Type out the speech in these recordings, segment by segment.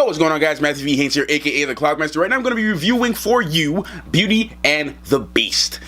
Yo, what's going on, guys? Matthew V. Haynes here, aka the Cloudmaster. Right now I'm going to be reviewing for you Beauty and the Beast.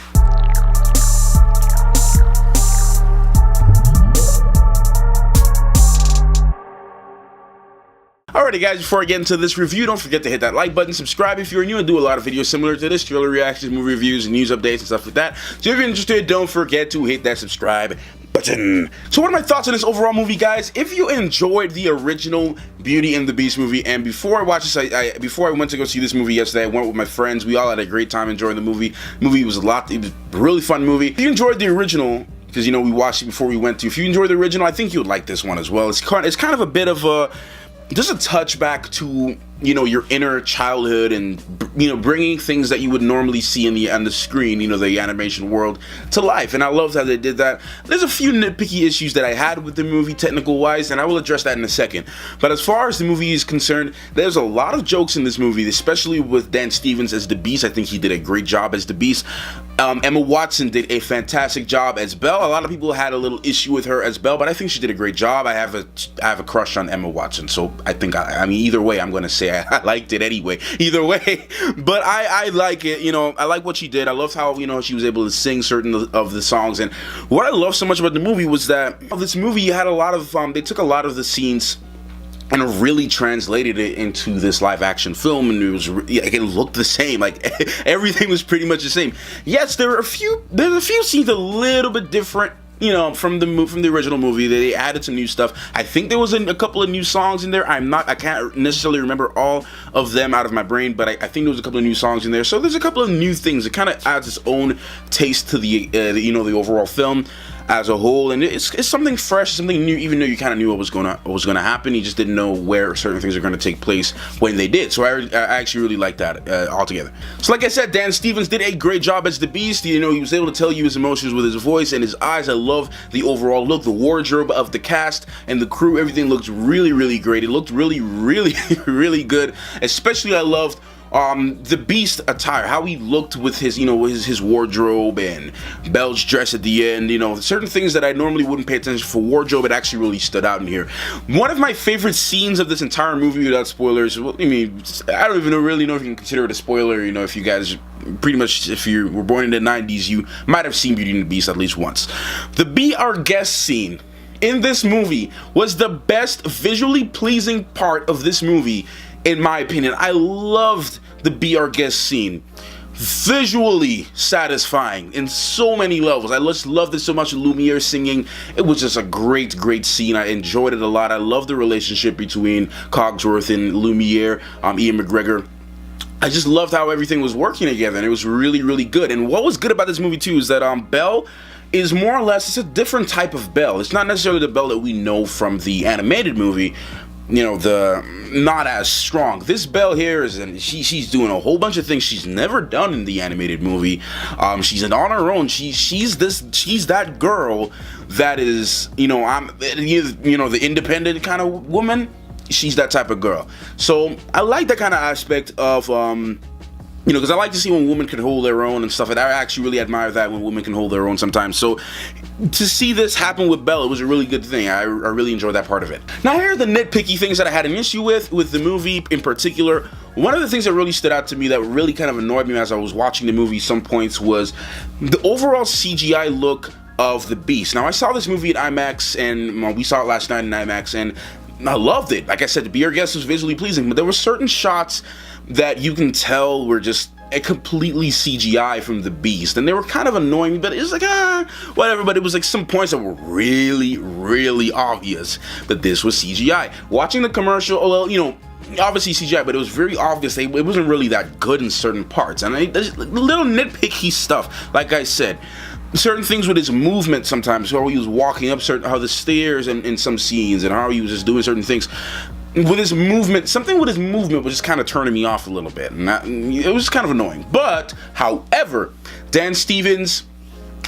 Alrighty guys, before I get into this review, don't forget to hit that like button, subscribe if you're new, and do a lot of videos similar to this, trailer reactions, movie reviews, and news updates and stuff like that. So if you're interested, don't forget to hit that subscribe button. So what are my thoughts on this overall movie, guys? If you enjoyed the original Beauty and the Beast movie, and before I watched this, before I went to go see this movie yesterday, I went with my friends. We all had a great time enjoying the movie. The movie was it was a really fun movie. If you enjoyed the original, because you know we watched it before we went to, if you enjoyed the original, I think you would like this one as well. It's kind of a bit of a just a touch back to, you know, your inner childhood and, you know, bringing things that you would normally see on the screen, you know, the animation world, to life. And I loved how they did that. There's a few nitpicky issues that I had with the movie, technical wise, and I will address that in a second. But as far as the movie is concerned, there's a lot of jokes in this movie, especially with Dan Stevens as the Beast. I think he did a great job as the Beast. Emma Watson did a fantastic job as Belle. A lot of people had a little issue with her as Belle, but I think she did a great job. I have a crush on Emma Watson, so I think I mean either way, I'm gonna say I liked it anyway. Either way, but I like it. You know, I like what she did. I loved how, you know, she was able to sing certain of the songs. And what I love so much about the movie was that this movie had a lot of they took a lot of the scenes and really translated it into this live action film, and it looked the same. Like everything was pretty much the same. Yes, there's a few scenes a little bit different, you know, from the original movie. They added some new stuff. I think there was a couple of new songs in there. I can't necessarily remember all of them out of my brain, but I think there was a couple of new songs in there. So there's a couple of new things. It kind of adds its own taste to the you know, the overall film as a whole, and it's something fresh, something new. Even though you kind of knew what was gonna happen, you just didn't know where certain things are gonna take place when they did. So I actually really liked that altogether. So like I said, Dan Stevens did a great job as the Beast. You know, he was able to tell you his emotions with his voice and his eyes. I love the overall look, the wardrobe of the cast and the crew. Everything looked really, really great. It looked really, really, really good. Especially, I loved the Beast attire, how he looked with his, you know, his wardrobe and Belle's dress at the end. You know, certain things that I normally wouldn't pay attention for wardrobe, it actually really stood out in here. One of my favorite scenes of this entire movie, without spoilers, well, I mean, I don't even really know if you can consider it a spoiler. You know, if you guys pretty much, if you were born in the 90s, you might have seen Beauty and the Beast at least once. The Be Our Guest scene in this movie was the best visually pleasing part of this movie, in my opinion. I loved the Be Our Guest scene. Visually satisfying in so many levels. I just loved it so much. Lumiere singing. It was just a great, great scene. I enjoyed it a lot. I love the relationship between Cogsworth and Lumiere, Ian McGregor. I just loved how everything was working together, and it was really, really good. And what was good about this movie too is that Belle is more or less, it's a different type of Belle. It's not necessarily the Belle that we know from the animated movie. You know, the not as strong. This Belle here is, and she's doing a whole bunch of things she's never done in the animated movie. She's on her own. She's that girl that is, you know, you know, the independent kind of woman. She's that type of girl. So I like that kind of aspect of you know, because I like to see when women can hold their own and stuff. And I actually really admire that when women can hold their own sometimes. So to see this happen with Belle, it was a really good thing. I really enjoyed that part of it. Now here are the nitpicky things that I had an issue with the movie in particular. One of the things that really stood out to me, that really kind of annoyed me as I was watching the movie some points, was the overall CGI look of the Beast. Now I saw this movie at IMAX, and we saw it last night in IMAX, and I loved it. Like I said, the Be Our Guest was visually pleasing, but there were certain shots that you can tell were just a completely CGI from the Beast, and they were kind of annoying me, but it was like, whatever. But it was like some points that were really, really obvious that this was CGI. Watching the commercial, well, you know, obviously CGI, but it was very obvious it wasn't really that good in certain parts. And there's little nitpicky stuff, like I said. Certain things with his movement sometimes, how he was walking up how the stairs in some scenes, and how he was just doing certain things. With his movement, something with his movement was just kind of turning me off a little bit, and it was kind of annoying. But, however, Dan Stevens,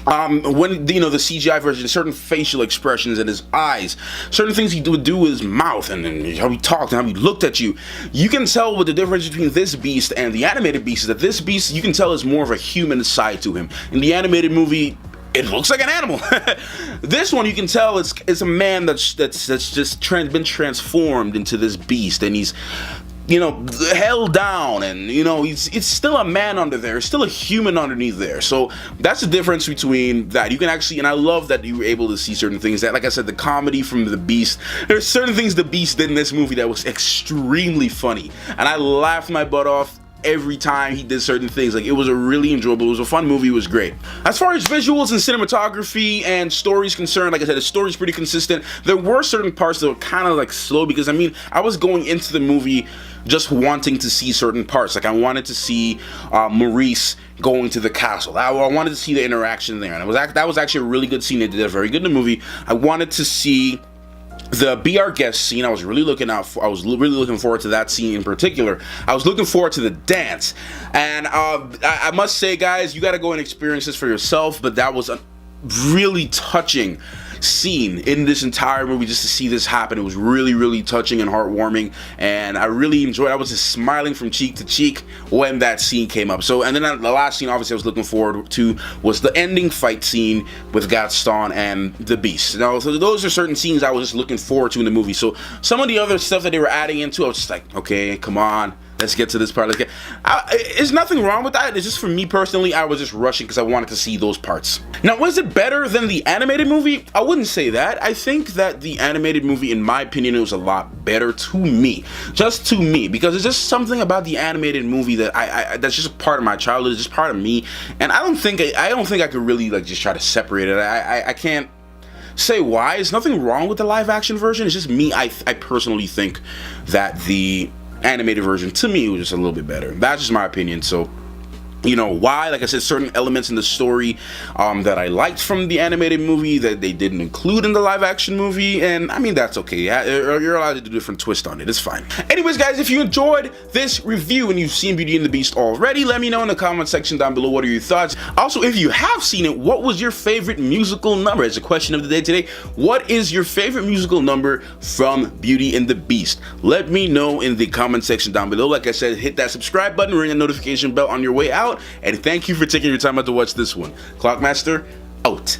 when, you know, the CGI version, certain facial expressions and his eyes, certain things he would do with his mouth, and how he talked and how he looked at you, you can tell what the difference between this Beast and the animated Beast is. That this Beast, you can tell, is more of a human side to him. In the animated movie, it looks like an animal. This one, you can tell it's a man that's just been transformed into this beast, and held down, and it's still a man under there, it's still a human underneath there. So that's the difference between that. You can actually, and I love that you were able to see certain things that, like I said, the comedy from the Beast. There's certain things the Beast did in this movie that was extremely funny, and I laughed my butt off every time he did certain things. Like, it was a really enjoyable, it was a fun movie, it was great. As far as visuals and cinematography and stories concerned, like I said, the story's pretty consistent. There were certain parts that were kind of like slow, because I was going into the movie just wanting to see certain parts. Like, I wanted to see Maurice going to the castle. I wanted to see the interaction there, and that was actually a really good scene. They did very good in the movie. I wanted to see the Be Our Guest scene. I was really looking forward to that scene in particular. I was looking forward to the dance, and I must say, guys, you got to go and experience this for yourself, but that was a really touching scene in this entire movie. Just to see this happen, it was really, really touching and heartwarming, and I really enjoyed it. I was just smiling from cheek to cheek when that scene came up. So, and then the last scene, obviously, I was looking forward to was the ending fight scene with Gaston and the Beast. Now, so those are certain scenes I was just looking forward to in the movie. So some of the other stuff that they were adding into, I was just like, okay, come on, let's get to this part. There's nothing wrong with that. It's just, for me personally, I was just rushing because I wanted to see those parts. Now, was it better than the animated movie? I wouldn't say that. I think that the animated movie, in my opinion, it was a lot better to me. Just to me, because it's just something about the animated movie that that's just a part of my childhood. It's just part of me, and I don't think I could really just try to separate it. I can't say why. There's nothing wrong with the live action version. It's just me. I personally think that the animated version, to me, was just a little bit better. That's just my opinion. So, why? Like I said, certain elements in the story that I liked from the animated movie that they didn't include in the live action movie, and that's okay. You're allowed to do a different twist on it. It's fine. Anyways, guys, if you enjoyed this review and you've seen Beauty and the Beast already, let me know in the comment section down below. What are your thoughts? Also, if you have seen it, what was your favorite musical number? As a question of the day today, what is your favorite musical number from Beauty and the Beast? Let me know in the comment section down below. Like I said, hit that subscribe button, ring the notification bell on your way out, and thank you for taking your time out to watch this one. Clockmaster, out.